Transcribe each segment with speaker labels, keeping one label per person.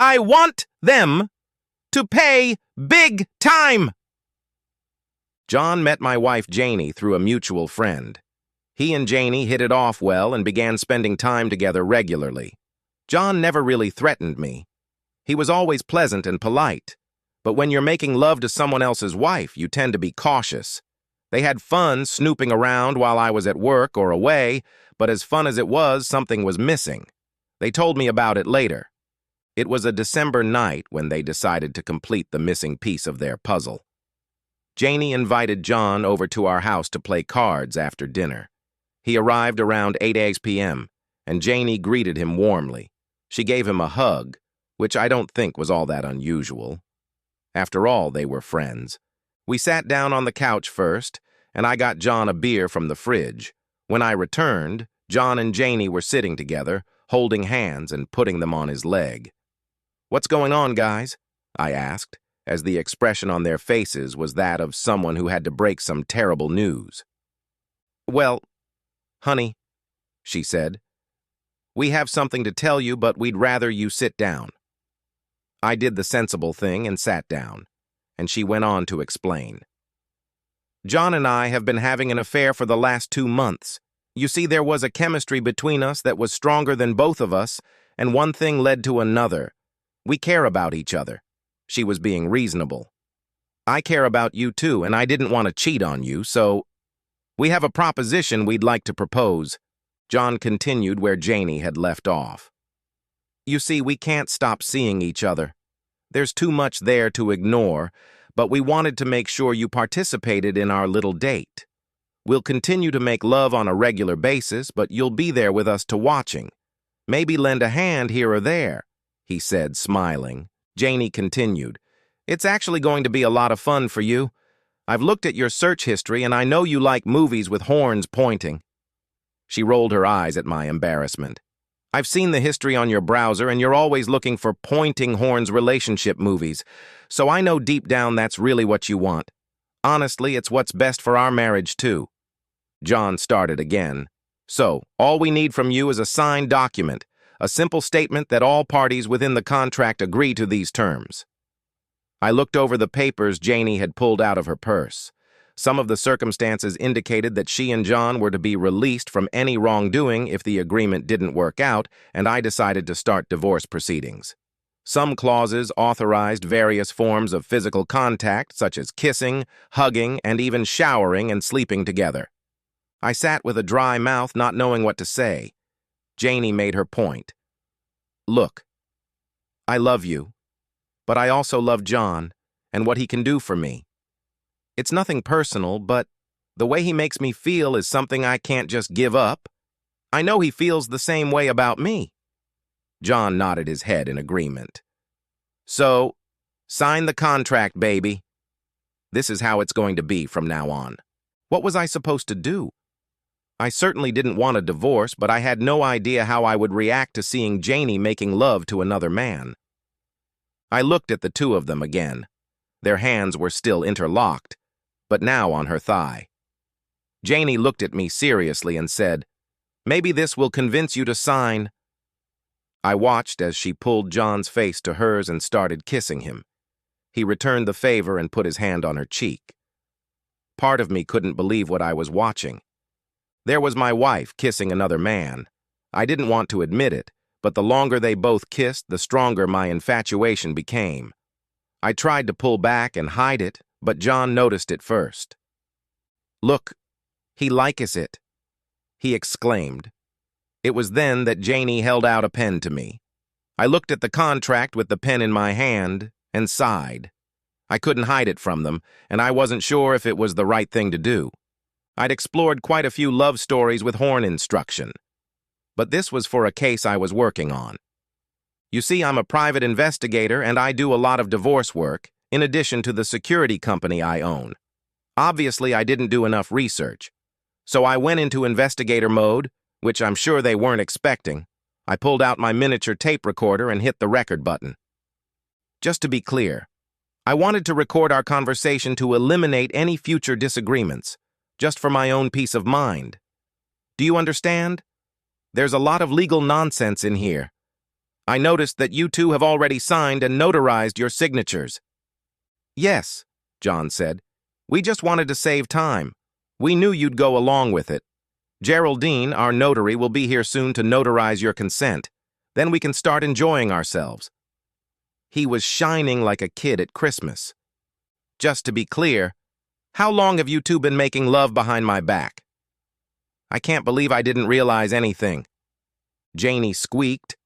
Speaker 1: I want them to pay big time. John met my wife Janie through a mutual friend. He and Janie hit it off well and began spending time together regularly. John never really threatened me. He was always pleasant and polite. But when you're making love to someone else's wife, you tend to be cautious. They had fun snooping around while I was at work or away, but as fun as it was, something was missing. They told me about it later. It was a December night when they decided to complete the missing piece of their puzzle. Janie invited John over to our house to play cards after dinner. He arrived around 8 p.m., and Janie greeted him warmly. She gave him a hug, which I don't think was all that unusual. After all, they were friends. We sat down on the couch first, and I got John a beer from the fridge. When I returned, John and Janie were sitting together, holding hands and putting them on his leg. "What's going on, guys?" I asked, as the expression on their faces was that of someone who had to break some terrible news. "Well, honey," she said, "we have something to tell you, but we'd rather you sit down." I did the sensible thing and sat down, and she went on to explain. "John and I have been having an affair for the last 2 months. You see, there was a chemistry between us that was stronger than both of us, and one thing led to another. We care about each other." She was being reasonable. "I care about you too, and I didn't want to cheat on you, so we have a proposition we'd like to propose." John continued where Janie had left off. "You see, we can't stop seeing each other. There's too much there to ignore, but we wanted to make sure you participated in our little date. We'll continue to make love on a regular basis, but you'll be there with us to watching. Maybe lend a hand here or there," he said, smiling. Janie continued, "It's actually going to be a lot of fun for you. I've looked at your search history, and I know you like movies with horns pointing." She rolled her eyes at my embarrassment. "I've seen the history on your browser, and you're always looking for pointing horns relationship movies, so I know deep down that's really what you want. Honestly, it's what's best for our marriage, too." John started again. "So, all we need from you is a signed document, a simple statement that all parties within the contract agree to these terms." I looked over the papers Janie had pulled out of her purse. Some of the circumstances indicated that she and John were to be released from any wrongdoing if the agreement didn't work out, and I decided to start divorce proceedings. Some clauses authorized various forms of physical contact, such as kissing, hugging, and even showering and sleeping together. I sat with a dry mouth, not knowing what to say. Janie made her point. "Look, I love you, but I also love John and what he can do for me. It's nothing personal, but the way he makes me feel is something I can't just give up. I know he feels the same way about me." John nodded his head in agreement. "So, sign the contract, baby. This is how it's going to be from now on." What was I supposed to do? I certainly didn't want a divorce, but I had no idea how I would react to seeing Janie making love to another man. I looked at the two of them again. Their hands were still interlocked, but now on her thigh. Janie looked at me seriously and said, "Maybe this will convince you to sign." I watched as she pulled John's face to hers and started kissing him. He returned the favor and put his hand on her cheek. Part of me couldn't believe what I was watching. There was my wife kissing another man. I didn't want to admit it, but the longer they both kissed, the stronger my infatuation became. I tried to pull back and hide it, but John noticed it first. "Look, he likes it," he exclaimed. It was then that Janie held out a pen to me. I looked at the contract with the pen in my hand and sighed. I couldn't hide it from them, and I wasn't sure if it was the right thing to do. I'd explored quite a few love stories with horn instruction, but this was for a case I was working on. You see, I'm a private investigator, and I do a lot of divorce work, in addition to the security company I own. Obviously, I didn't do enough research, so I went into investigator mode, which I'm sure they weren't expecting. I pulled out my miniature tape recorder and hit the record button. Just to be clear, I wanted to record our conversation to eliminate any future disagreements, just for my own peace of mind. Do you understand? There's a lot of legal nonsense in here. I noticed that you two have already signed and notarized your signatures. Yes, John said. We just wanted to save time. We knew you'd go along with it. Geraldine, our notary, will be here soon to notarize your consent. Then we can start enjoying ourselves. He was shining like a kid at Christmas. Just to be clear, how long have you two been making love behind my back? I can't believe I didn't realize anything. Janie squeaked.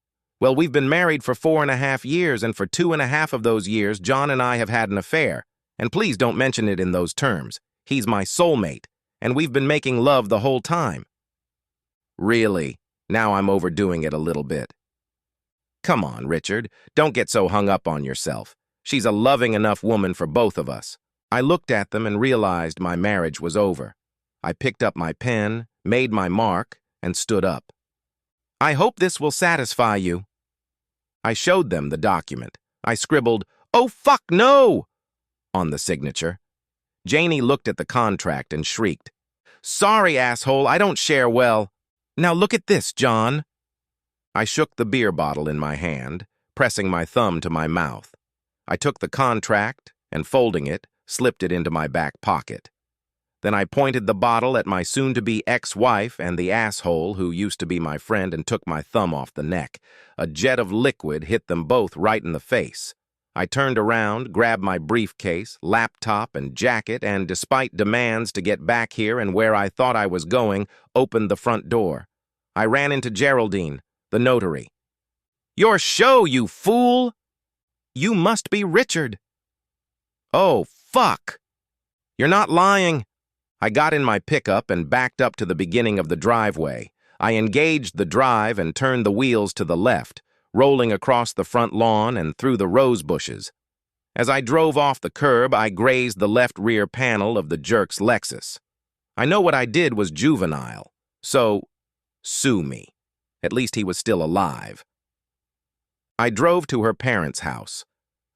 Speaker 1: Well, we've been married for 4.5 years, and for 2.5 of those years, John and I have had an affair. And please don't mention it in those terms. He's my soulmate, and we've been making love the whole time. Really? Now I'm overdoing it a little bit. Come on, Richard. Don't get so hung up on yourself. She's a loving enough woman for both of us. I looked at them and realized my marriage was over. I picked up my pen, made my mark, and stood up. I hope this will satisfy you. I showed them the document. I scribbled, "Oh, fuck no!" on the signature. Janie looked at the contract and shrieked, "Sorry, asshole, I don't share well. Now look at this, John." I shook the beer bottle in my hand, pressing my thumb to my mouth. I took the contract and, folding it, slipped it into my back pocket. Then I pointed the bottle at my soon-to-be ex-wife and the asshole who used to be my friend and took my thumb off the neck. A jet of liquid hit them both right in the face. I turned around, grabbed my briefcase, laptop, and jacket, and despite demands to get back here and where I thought I was going, opened the front door. I ran into Geraldine, the notary. "Your show, you fool! You must be Richard." "Oh, fuck! You're not lying." I got in my pickup and backed up to the beginning of the driveway. I engaged the drive and turned the wheels to the left, rolling across the front lawn and through the rose bushes. As I drove off the curb, I grazed the left rear panel of the jerk's Lexus. I know what I did was juvenile, so sue me. At least he was still alive. I drove to her parents' house.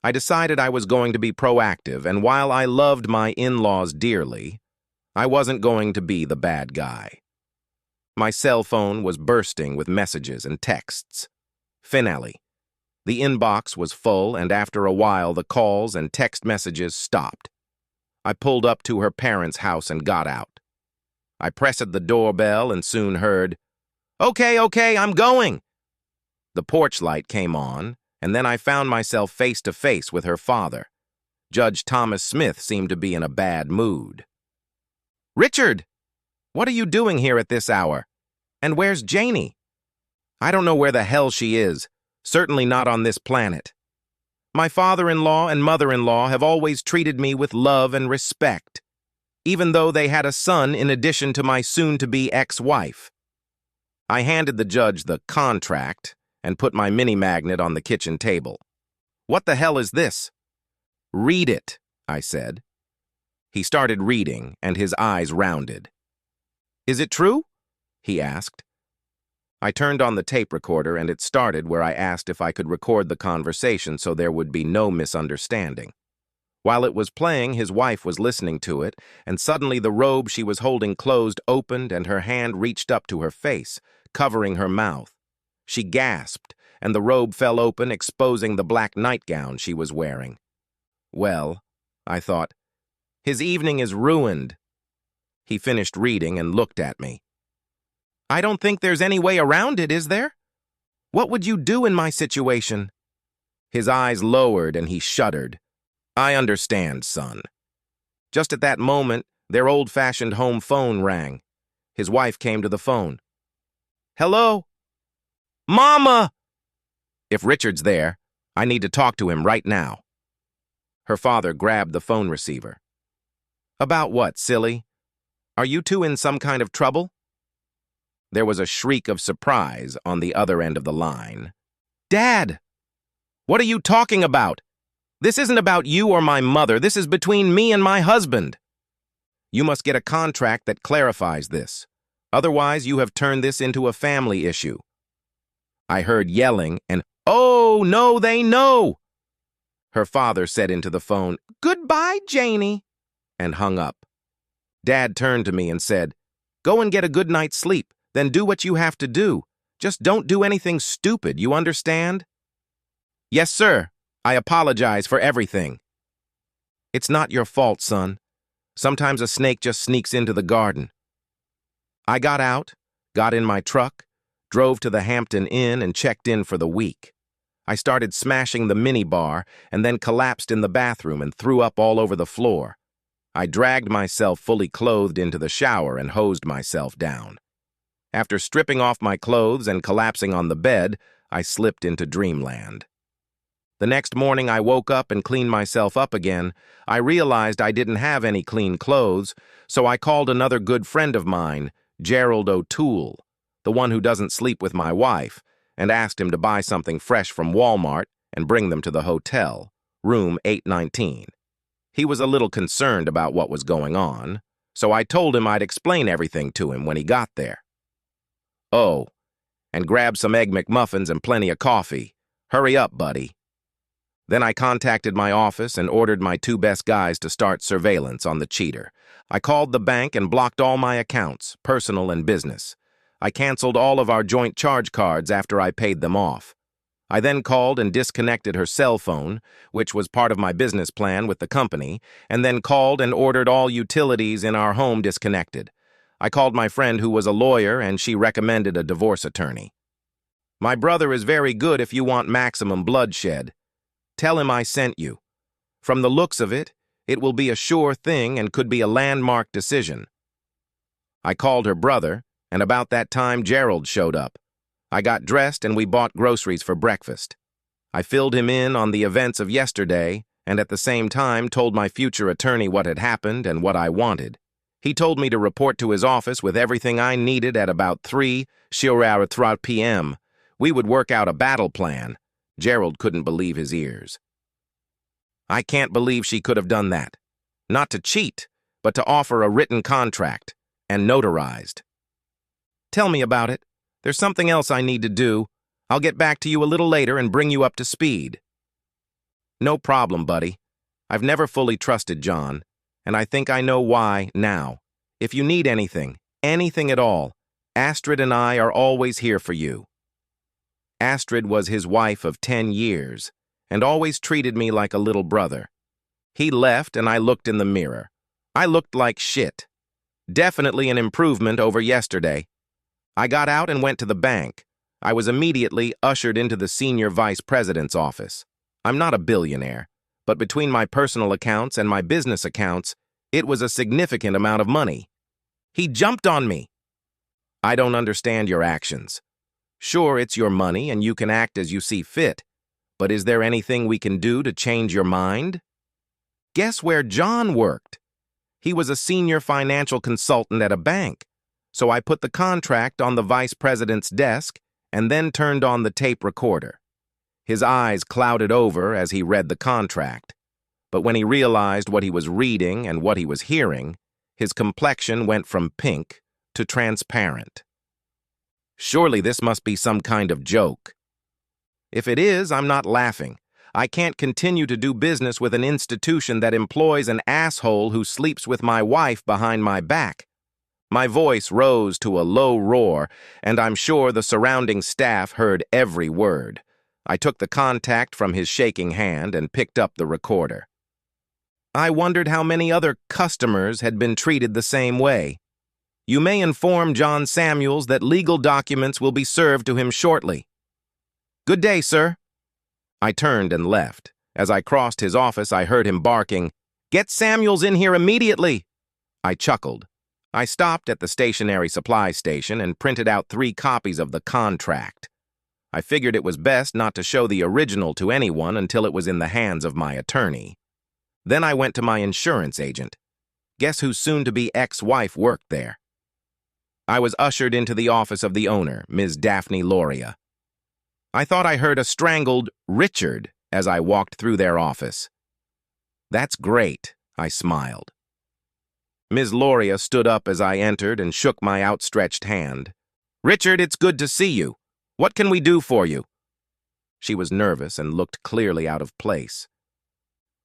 Speaker 1: I decided I was going to be proactive, and while I loved my in-laws dearly, I wasn't going to be the bad guy. My cell phone was bursting with messages and texts. Finale. The inbox was full, and after a while the calls and text messages stopped. I pulled up to her parents' house and got out. I pressed the doorbell and soon heard, "Okay, I'm going." The porch light came on, and then I found myself face to face with her father. Judge Thomas Smith seemed to be in a bad mood. "Richard, what are you doing here at this hour? And where's Janie?" "I don't know where the hell she is. Certainly not on this planet. My father-in-law and mother-in-law have always treated me with love and respect, even though they had a son in addition to my soon-to-be ex-wife." I handed the judge the contract and put my mini-magnet on the kitchen table. "What the hell is this?" "Read it," I said. He started reading, and his eyes rounded. "Is it true?" he asked. I turned on the tape recorder, and it started where I asked if I could record the conversation so there would be no misunderstanding. While it was playing, his wife was listening to it, and suddenly the robe she was holding closed opened, and her hand reached up to her face, covering her mouth. She gasped, and the robe fell open, exposing the black nightgown she was wearing. Well, I thought, his evening is ruined. He finished reading and looked at me. "I don't think there's any way around it, is there? What would you do in my situation?" His eyes lowered and he shuddered. "I understand, son." Just at that moment, their old-fashioned home phone rang. His wife came to the phone. "Hello? Mama!" "If Richard's there, I need to talk to him right now." Her father grabbed the phone receiver. "About what, silly? Are you two in some kind of trouble?" There was a shriek of surprise on the other end of the line. "Dad! What are you talking about? This isn't about you or my mother. This is between me and my husband. You must get a contract that clarifies this. Otherwise, you have turned this into a family issue." I heard yelling and, "Oh, no, they know!" Her father said into the phone, "Goodbye, Janie," and hung up. Dad turned to me and said, "Go and get a good night's sleep, then do what you have to do. Just don't do anything stupid, you understand?" Yes, sir. I apologize for everything. It's not your fault, son. Sometimes a snake just sneaks into the garden. I got out, got in my truck, drove to the Hampton Inn and checked in for the week. I started smashing the minibar and then collapsed in the bathroom and threw up all over the floor. I dragged myself fully clothed into the shower and hosed myself down. After stripping off my clothes and collapsing on the bed, I slipped into dreamland. The next morning I woke up and cleaned myself up again. I realized I didn't have any clean clothes, so I called another good friend of mine, Gerald O'Toole, the one who doesn't sleep with my wife, and asked him to buy something fresh from Walmart and bring them to the hotel, room 819. He was a little concerned about what was going on, so I told him I'd explain everything to him when he got there. Oh, and grab some Egg McMuffins and plenty of coffee. Hurry up, buddy. Then I contacted my office and ordered my 2 best guys to start surveillance on the cheater. I called the bank and blocked all my accounts, personal and business. I canceled all of our joint charge cards after I paid them off. I then called and disconnected her cell phone, which was part of my business plan with the company, and then called and ordered all utilities in our home disconnected. I called my friend who was a lawyer, and she recommended a divorce attorney. My brother is very good if you want maximum bloodshed. Tell him I sent you. From the looks of it, it will be a sure thing and could be a landmark decision. I called her brother, and about that time Gerald showed up. I got dressed and we bought groceries for breakfast. I filled him in on the events of yesterday and at the same time told my future attorney what had happened and what I wanted. He told me to report to his office with everything I needed at about 3 p.m. We would work out a battle plan. Gerald couldn't believe his ears. I can't believe she could have done that. Not to cheat, but to offer a written contract, and notarized. Tell me about it. There's something else I need to do. I'll get back to you a little later and bring you up to speed. No problem, buddy. I've never fully trusted John, and I think I know why now. If you need anything at all, Astrid and I are always here for you. Astrid was his wife of 10 years and always treated me like a little brother. He left and I looked in the mirror. I looked like shit. Definitely an improvement over yesterday. I got out and went to the bank. I was immediately ushered into the senior vice president's office. I'm not a billionaire, but between my personal accounts and my business accounts, it was a significant amount of money. He jumped on me. I don't understand your actions. Sure, it's your money and you can act as you see fit, but is there anything we can do to change your mind? Guess where John worked? He was a senior financial consultant at a bank, so I put the contract on the vice president's desk and then turned on the tape recorder. His eyes clouded over as he read the contract, but when he realized what he was reading and what he was hearing, his complexion went from pink to transparent. Surely this must be some kind of joke. If it is, I'm not laughing. I can't continue to do business with an institution that employs an asshole who sleeps with my wife behind my back. My voice rose to a low roar, and I'm sure the surrounding staff heard every word. I took the contact from his shaking hand and picked up the recorder. I wondered how many other customers had been treated the same way. You may inform John Samuels that legal documents will be served to him shortly. Good day, sir. I turned and left. As I crossed his office, I heard him barking, "Get Samuels in here immediately!" I chuckled. I stopped at the stationery supply station and printed out 3 copies of the contract. I figured it was best not to show the original to anyone until it was in the hands of my attorney. Then I went to my insurance agent. Guess whose soon-to-be ex-wife worked there? I was ushered into the office of the owner, Ms. Daphne Loria. I thought I heard a strangled Richard as I walked through their office. That's great, I smiled. Ms. Loria stood up as I entered and shook my outstretched hand. Richard, it's good to see you. What can we do for you? She was nervous and looked clearly out of place.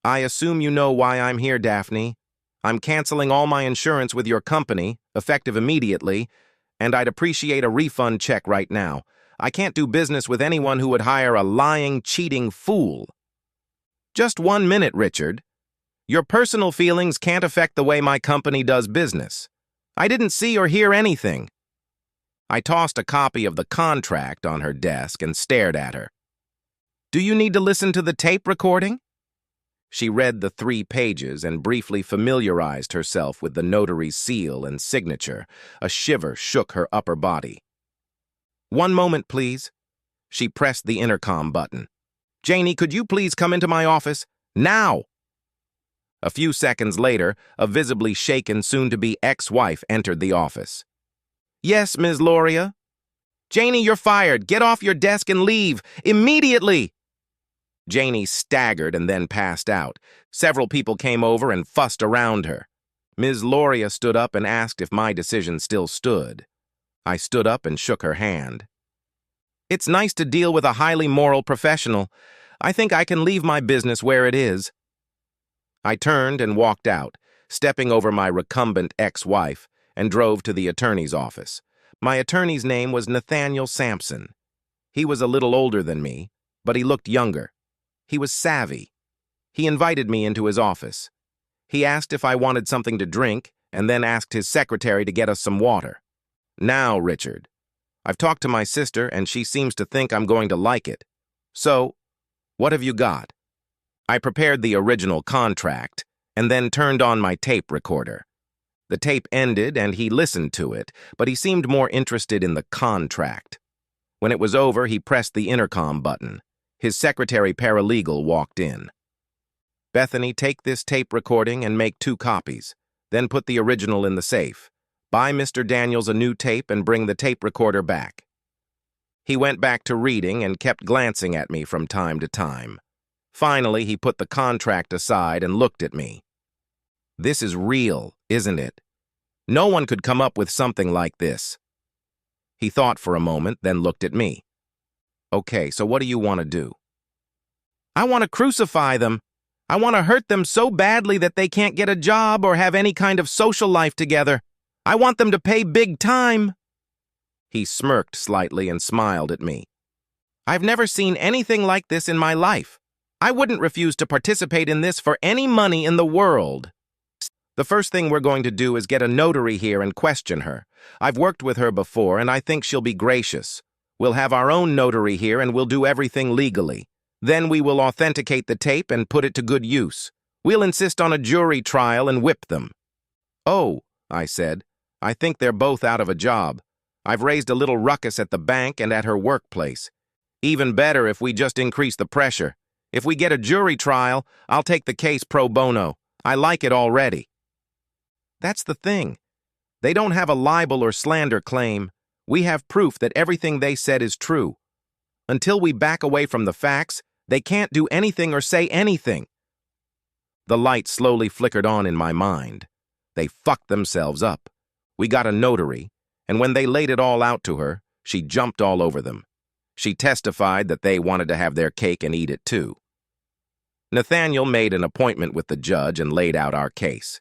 Speaker 1: I assume you know why I'm here, Daphne. I'm canceling all my insurance with your company, effective immediately, and I'd appreciate a refund check right now. I can't do business with anyone who would hire a lying, cheating fool. Just 1 minute, Richard. Your personal feelings can't affect the way my company does business. I didn't see or hear anything. I tossed a copy of the contract on her desk and stared at her. Do you need to listen to the tape recording? She read the 3 pages and briefly familiarized herself with the notary's seal and signature. A shiver shook her upper body. 1 moment, please. She pressed the intercom button. Janie, could you please come into my office? Now! A few seconds later, a visibly shaken soon-to-be ex-wife entered the office. Yes, Ms. Loria? Janie, you're fired. Get off your desk and leave. Immediately! Janie staggered and then passed out. Several people came over and fussed around her. Ms. Loria stood up and asked if my decision still stood. I stood up and shook her hand. It's nice to deal with a highly moral professional. I think I can leave my business where it is. I turned and walked out, stepping over my recumbent ex-wife, and drove to the attorney's office. My attorney's name was Nathaniel Sampson. He was a little older than me, but he looked younger. He was savvy. He invited me into his office. He asked if I wanted something to drink, and then asked his secretary to get us some water. Now, Richard, I've talked to my sister, and she seems to think I'm going to like it. So, what have you got? I prepared the original contract, and then turned on my tape recorder. The tape ended, and he listened to it, but he seemed more interested in the contract. When it was over, he pressed the intercom button. His secretary paralegal walked in. Bethany, take this tape recording and make 2 copies. Then put the original in the safe. Buy Mr. Daniels a new tape and bring the tape recorder back. He went back to reading and kept glancing at me from time to time. Finally, he put the contract aside and looked at me. This is real, isn't it? No one could come up with something like this. He thought for a moment, then looked at me. Okay, so what do you want to do? I want to crucify them. I want to hurt them so badly that they can't get a job or have any kind of social life together. I want them to pay big time. He smirked slightly and smiled at me. I've never seen anything like this in my life. I wouldn't refuse to participate in this for any money in the world. The first thing we're going to do is get a notary here and question her. I've worked with her before, and I think she'll be gracious. We'll have our own notary here, and we'll do everything legally. Then we will authenticate the tape and put it to good use. We'll insist on a jury trial and whip them. Oh, I said, I think they're both out of a job. I've raised a little ruckus at the bank and at her workplace. Even better if we just increase the pressure. If we get a jury trial, I'll take the case pro bono. I like it already. That's the thing. They don't have a libel or slander claim. We have proof that everything they said is true. Until we back away from the facts, they can't do anything or say anything. The light slowly flickered on in my mind. They fucked themselves up. We got a notary, and when they laid it all out to her, she jumped all over them. She testified that they wanted to have their cake and eat it too. Nathaniel made an appointment with the judge and laid out our case.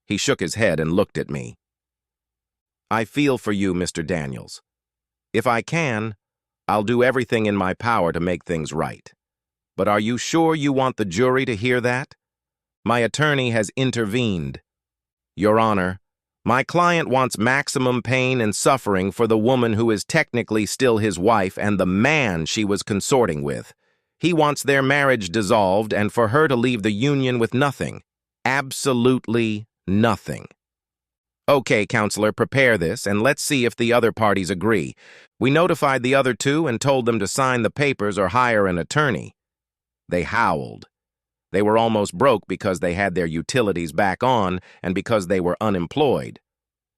Speaker 1: He shook his head and looked at me. I feel for you, Mr. Daniels. If I can, I'll do everything in my power to make things right. But are you sure you want the jury to hear that? My attorney has intervened. Your Honor, my client wants maximum pain and suffering for the woman who is technically still his wife and the man she was consorting with. He wants their marriage dissolved and for her to leave the union with nothing. Absolutely nothing. Okay, counselor, prepare this, and let's see if the other parties agree. We notified the other 2 and told them to sign the papers or hire an attorney. They howled. They were almost broke because they had their utilities back on and because they were unemployed.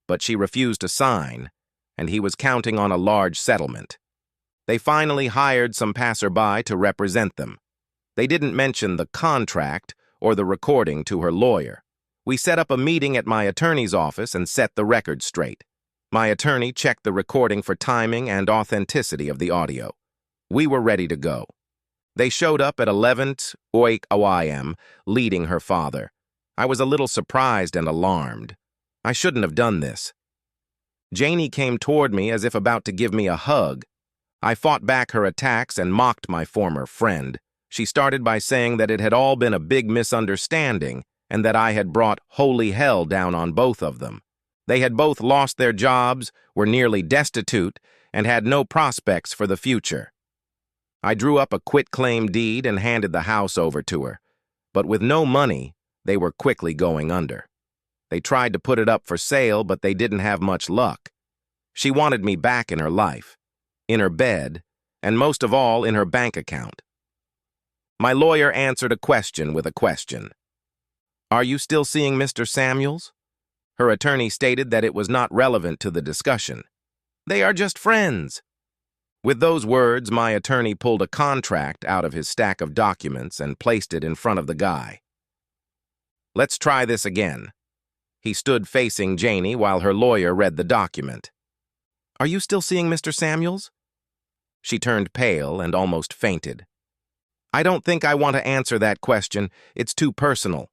Speaker 1: But she refused to sign, and he was counting on a large settlement. They finally hired some passerby to represent them. They didn't mention the contract or the recording to her lawyer. We set up a meeting at my attorney's office and set the record straight. My attorney checked the recording for timing and authenticity of the audio. We were ready to go. They showed up at 11th OIM, leading her father. I was a little surprised and alarmed. I shouldn't have done this. Janie came toward me as if about to give me a hug. I fought back her attacks and mocked my former friend. She started by saying that it had all been a big misunderstanding and that I had brought holy hell down on both of them. They had both lost their jobs, were nearly destitute, and had no prospects for the future. I drew up a quitclaim deed and handed the house over to her. But with no money, they were quickly going under. They tried to put it up for sale, but they didn't have much luck. She wanted me back in her life, in her bed, and most of all, in her bank account. My lawyer answered a question with a question. "Are you still seeing Mr. Samuels?" Her attorney stated that it was not relevant to the discussion. "They are just friends." With those words, my attorney pulled a contract out of his stack of documents and placed it in front of the guy. "Let's try this again." He stood facing Janie while her lawyer read the document. "Are you still seeing Mr. Samuels?" She turned pale and almost fainted. "I don't think I want to answer that question. It's too personal."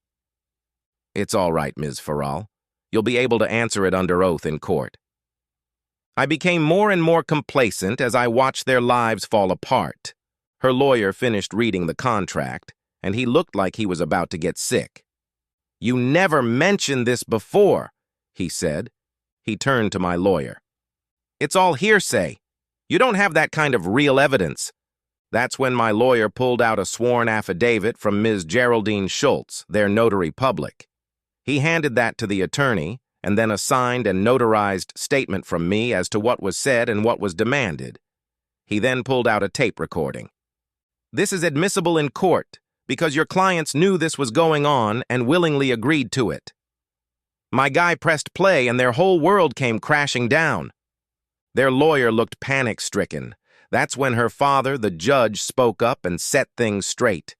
Speaker 1: "It's all right, Ms. Farrell. You'll be able to answer it under oath in court." I became more and more complacent as I watched their lives fall apart. Her lawyer finished reading the contract, and he looked like he was about to get sick. "You never mentioned this before," he said. He turned to my lawyer. "It's all hearsay. You don't have that kind of real evidence." That's when my lawyer pulled out a sworn affidavit from Ms. Geraldine Schultz, their notary public. He handed that to the attorney, and then a signed and notarized statement from me as to what was said and what was demanded. He then pulled out a tape recording. "This is admissible in court because your clients knew this was going on and willingly agreed to it." My guy pressed play and their whole world came crashing down. Their lawyer looked panic-stricken. That's when her father, the judge, spoke up and set things straight.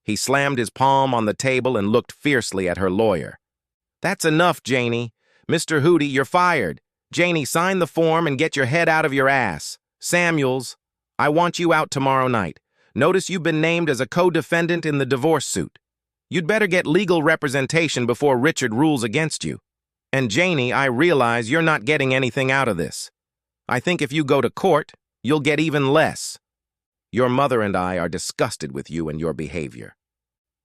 Speaker 1: He slammed his palm on the table and looked fiercely at her lawyer. "That's enough, Janie. Mr. Hootie, you're fired. Janie, sign the form and get your head out of your ass. Samuels, I want you out tomorrow night. Notice you've been named as a co-defendant in the divorce suit. You'd better get legal representation before Richard rules against you. And Janie, I realize you're not getting anything out of this. I think if you go to court, you'll get even less. Your mother and I are disgusted with you and your behavior.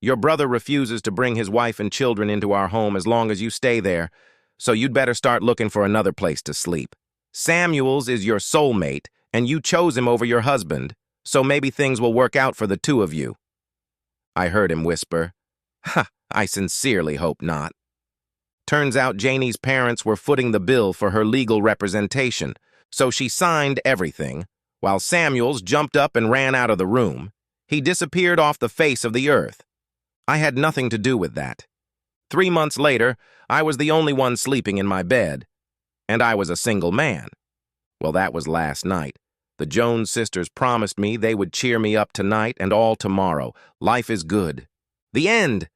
Speaker 1: Your brother refuses to bring his wife and children into our home as long as you stay there, so you'd better start looking for another place to sleep. Samuels is your soulmate, and you chose him over your husband, so maybe things will work out for the two of you." I heard him whisper, "Ha, I sincerely hope not." Turns out Janie's parents were footing the bill for her legal representation, so she signed everything, while Samuels jumped up and ran out of the room. He disappeared off the face of the earth. I had nothing to do with that. 3 months later, I was the only one sleeping in my bed, and I was a single man. Well, that was last night. The Jones sisters promised me they would cheer me up tonight and all tomorrow. Life is good. The end!